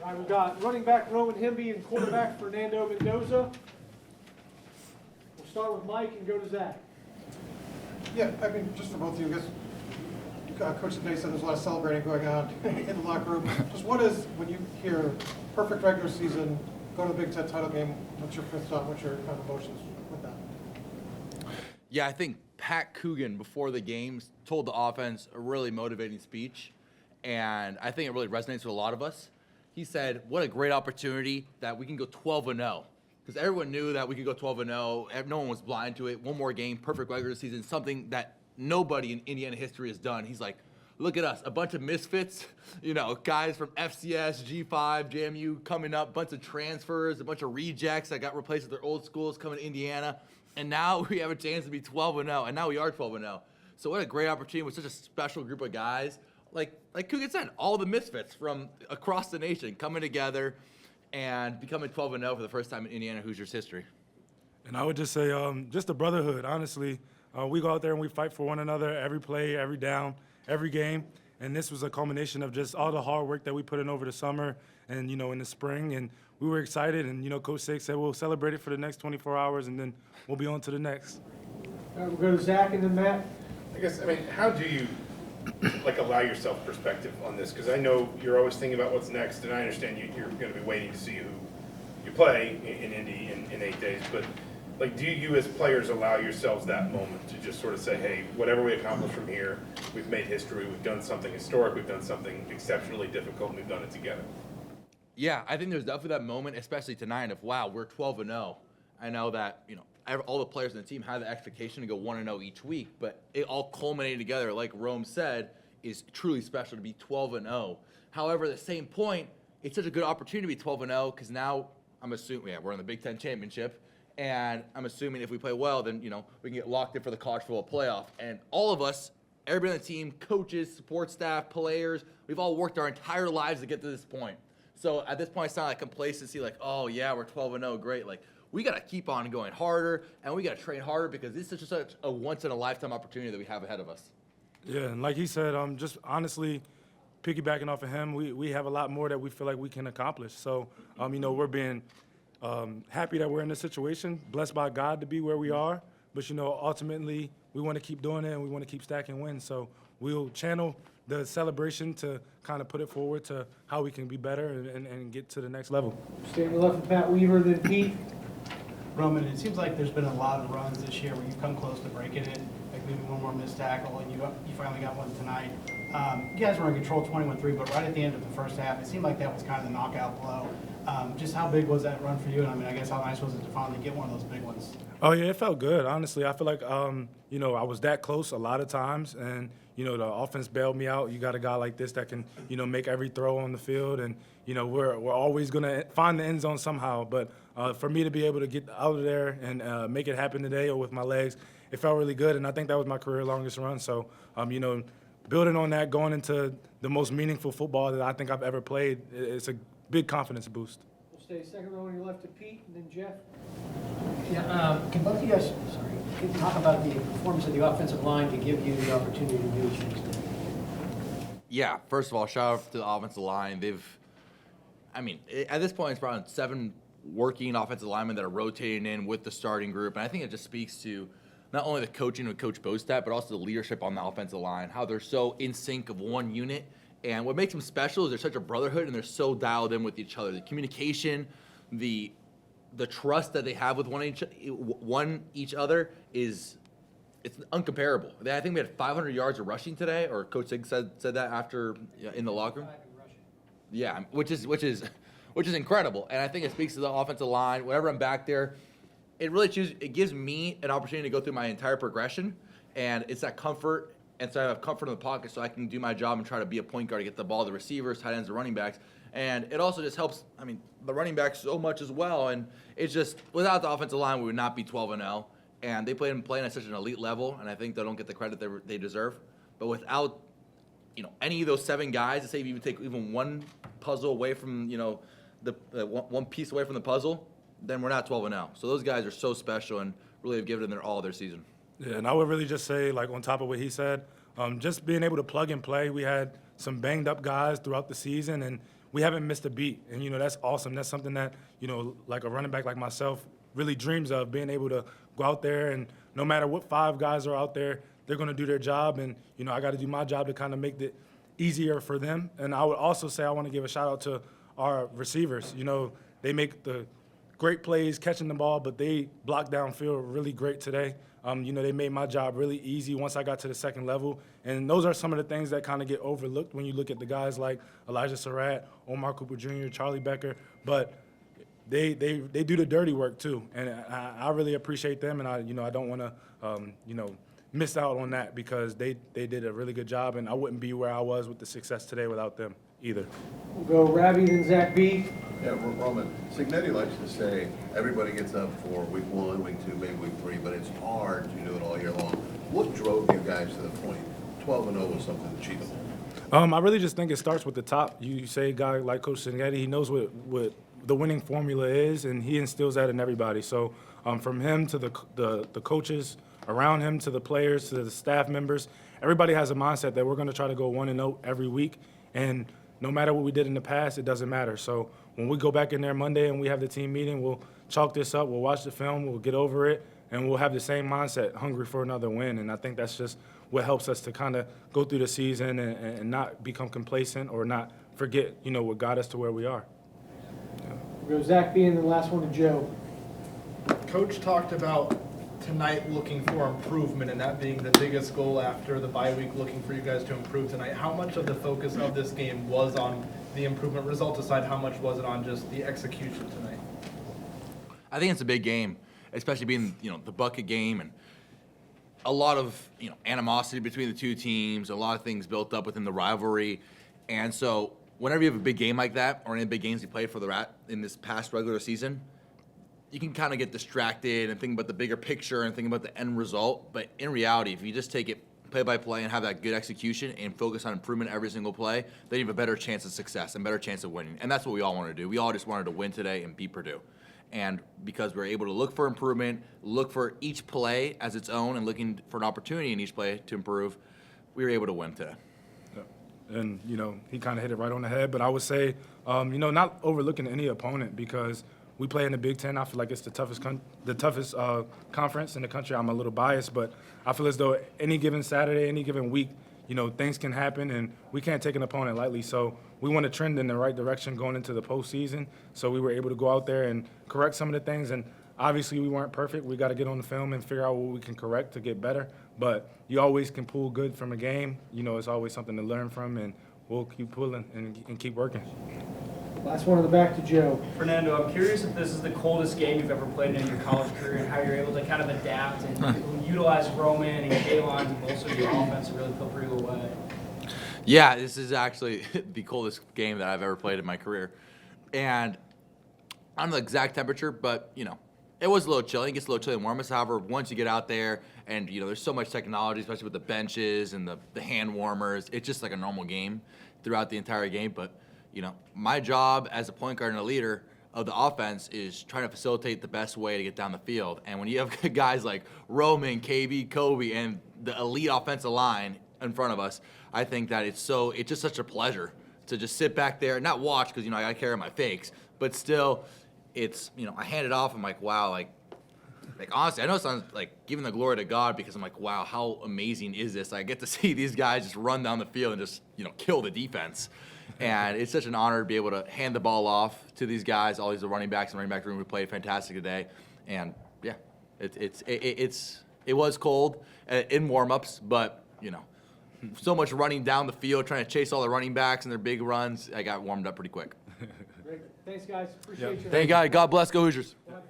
All right, we've got running back Roman Hemby and quarterback Fernando Mendoza. We'll start with Mike and go to Zach. Yeah, I mean, just for both of you, I guess Coach Day said there's a lot of celebrating going on in the locker room. Just what is, when you hear perfect regular season, go to the Big Ten title game, what's your fifth thought, what's your kind of emotions with that? Yeah, I think Pat Coogan before the games told the offense a really motivating speech, and I think it really resonates with a lot of us. He said, what a great opportunity that we can go 12-0. Because everyone knew that we could go 12-0. No one was blind to it. One more game, perfect regular season, something that nobody in Indiana history has done. He's like, look at us, a bunch of misfits, guys from FCS, G5, JMU coming up, bunch of transfers, a bunch of rejects that got replaced with their old schools coming to Indiana. And now we have a chance to be 12-0, and now we are 12-0. So what a great opportunity with such a special group of guys. Like Coogan said, all the misfits from across the nation coming together and becoming 12-0 for the first time in Indiana Hoosiers history. And I would just say just the brotherhood, honestly. We go out there and we fight for one another every play, every down, every game. And this was a culmination of just all the hard work that we put in over the summer and, in the spring. And we were excited. And, Coach Sake said we'll celebrate it for the next 24 hours and then we'll be on to the next. All right, we'll go to Zach and then Matt. How do you allow yourself perspective on this? Because I know you're always thinking about what's next, and I understand you're going to be waiting to see who you play in Indy in 8 days. But do you as players allow yourselves that moment to just sort of say, hey, whatever we accomplish from here, we've made history, we've done something historic, we've done something exceptionally difficult, and we've done it together? Yeah, I think there's definitely that moment, especially tonight, of wow, we're 12-0. I know that all the players in the team had the expectation to go 1-0 each week, but it all culminated together, like Rome said, is truly special to be 12-0. However, at the same point, it's such a good opportunity to be 12-0 because now I'm assuming we're in the Big Ten championship, and I'm assuming if we play well, then we can get locked in for the college football playoff. And all of us, everybody on the team, coaches, support staff, players, we've all worked our entire lives to get to this point. So at this point, it's not like complacency, like, oh yeah, we're 12-0, great. We got to keep on going harder, and we got to train harder because this is such a once-in-a-lifetime opportunity that we have ahead of us. Yeah, and like he said, just honestly piggybacking off of him, we have a lot more that we feel like we can accomplish. So, we're being happy that we're in this situation, blessed by God to be where we are. But, ultimately, we want to keep doing it, and we want to keep stacking wins. So we'll channel the celebration to kind of put it forward to how we can be better and get to the next level. Staying left with Pat Weaver, then Pete. Roman, it seems like there's been a lot of runs this year where you've come close to breaking it, like maybe one more missed tackle, and you finally got one tonight. You guys were in control 21-3, but right at the end of the first half, it seemed like that was kind of the knockout blow. Just how big was that run for you? And I guess how nice was it to finally get one of those big ones? Oh, yeah, it felt good, honestly. I feel like, I was that close a lot of times, and, the offense bailed me out. You got a guy like this that can, make every throw on the field, and, we're always going to find the end zone somehow. But for me to be able to get out of there and make it happen today or with my legs, it felt really good, and I think that was my career longest run. So, building on that, going into the most meaningful football that I think I've ever played, it's a big confidence boost. We'll stay second row on your left to Pete, and then Jeff. Yeah, can both of you guys, can you talk about the performance of the offensive line to give you the opportunity to do what you guys did? Yeah, first of all, shout out to the offensive line. At this point, it's probably 7 working offensive linemen that are rotating in with the starting group. And I think it just speaks to not only the coaching with Coach Bostat, but also the leadership on the offensive line, how they're so in sync of one unit. And what makes them special is they're such a brotherhood, and they're so dialed in with each other. The communication, the trust that they have with each other it's uncomparable. I think we had 500 yards of rushing today, or Coach Sig said that after in the locker room. Yeah, which is incredible, and I think it speaks to the offensive line. Whenever I'm back there, it gives me an opportunity to go through my entire progression, and it's that comfort. And so I have comfort in the pocket, so I can do my job and try to be a point guard to get the ball to the receivers, tight ends, the running backs, and it also just helps. The running backs so much as well, and it's just without the offensive line, we would not be 12-0. And they playing at such an elite level, and I think they don't get the credit they deserve. But without any of those 7 guys, to say if you take even one puzzle away from the one piece away from the puzzle, then we're not 12-0. So those guys are so special and really have given their all their season. Yeah, and I would really just say, on top of what he said, just being able to plug and play. We had some banged up guys throughout the season, and we haven't missed a beat. And, that's awesome. That's something that, like a running back like myself really dreams of, being able to go out there and no matter what 5 guys are out there, they're going to do their job. And, I got to do my job to kind of make it easier for them. And I would also say I want to give a shout out to our receivers. They make the great plays catching the ball, but they block downfield really great today. They made my job really easy once I got to the second level. And those are some of the things that kind of get overlooked when you look at the guys like Elijah Surratt, Omar Cooper Jr., Charlie Becker. But they do the dirty work too. And I really appreciate them. And I don't want to, miss out on that because they did a really good job. And I wouldn't be where I was with the success today without them either. We'll go Ravi, then Zach B. Yeah, Roman, Signetti likes to say everybody gets up for week 1, week 2, maybe week 3, but it's hard to do it all year long. What drove you guys to the point? 12-0 was something achievable. I really just think it starts with the top. You say a guy like Coach Signetti, he knows what the winning formula is, and he instills that in everybody. So from him to the coaches around him, to the players, to the staff members, everybody has a mindset that we're going to try to go 1-0 every week. And no matter what we did in the past, it doesn't matter. So when we go back in there Monday and we have the team meeting, we'll chalk this up, we'll watch the film, we'll get over it, and we'll have the same mindset, hungry for another win. And I think that's just what helps us to kind of go through the season and not become complacent or not forget, what got us to where we are. We'll go Zach B. and then the last one to Joe. Coach talked about tonight looking for improvement and that being the biggest goal after the bye week, looking for you guys to improve tonight. How much of the focus of this game was on the improvement, result aside, how much was it on just the execution tonight? I think it's a big game, especially being, the bucket game and a lot of, animosity between the two teams, a lot of things built up within the rivalry. And so whenever you have a big game like that, or any big games you played for the Rat in this past regular season, you can kind of get distracted and think about the bigger picture and think about the end result. But in reality, if you just take it play by play and have that good execution and focus on improvement every single play, then you have a better chance of success and better chance of winning. And that's what we all want to do. We all just wanted to win today and beat Purdue. And because we're able to look for improvement, look for each play as its own and looking for an opportunity in each play to improve, we were able to win today. And, he kind of hit it right on the head. But I would say, not overlooking any opponent because we play in the Big Ten. I feel like it's the toughest conference in the country. I'm a little biased, but I feel as though any given Saturday, any given week, things can happen, and we can't take an opponent lightly. So we want to trend in the right direction going into the postseason. So we were able to go out there and correct some of the things. And obviously we weren't perfect. We got to get on the film and figure out what we can correct to get better. But you always can pull good from a game. It's always something to learn from, and we'll keep pulling and keep working. Last one in the back to Joe. Fernando, I'm curious if this is the coldest game you've ever played in your college career and how you're able to kind of adapt and utilize Roman and Kalon to bolster your offense and really put Purdue away. Yeah, this is actually the coldest game that I've ever played in my career. And I don't know the exact temperature, but, it was a little chilly. It gets a little chilly and warm. However, once you get out there and, there's so much technology, especially with the benches and the hand warmers, it's just like a normal game throughout the entire game. But, my job as a point guard and a leader of the offense is trying to facilitate the best way to get down the field. And when you have guys like Roman, KB, Kobe, and the elite offensive line in front of us, I think that it's just such a pleasure to just sit back there, not watch because, I got to carry my fakes, but still it's, I hand it off. I'm like, wow, like honestly, I know it sounds like giving the glory to God because I'm like, wow, how amazing is this? I get to see these guys just run down the field and just, kill the defense. And it's such an honor to be able to hand the ball off to these guys, all these running backs and running back room who played fantastic today. And yeah, it was cold in warm-ups, but so much running down the field trying to chase all the running backs and their big runs, I got warmed up pretty quick. Great. Thanks, guys. Appreciate you. Thank God. God bless. Go Hoosiers. We'll have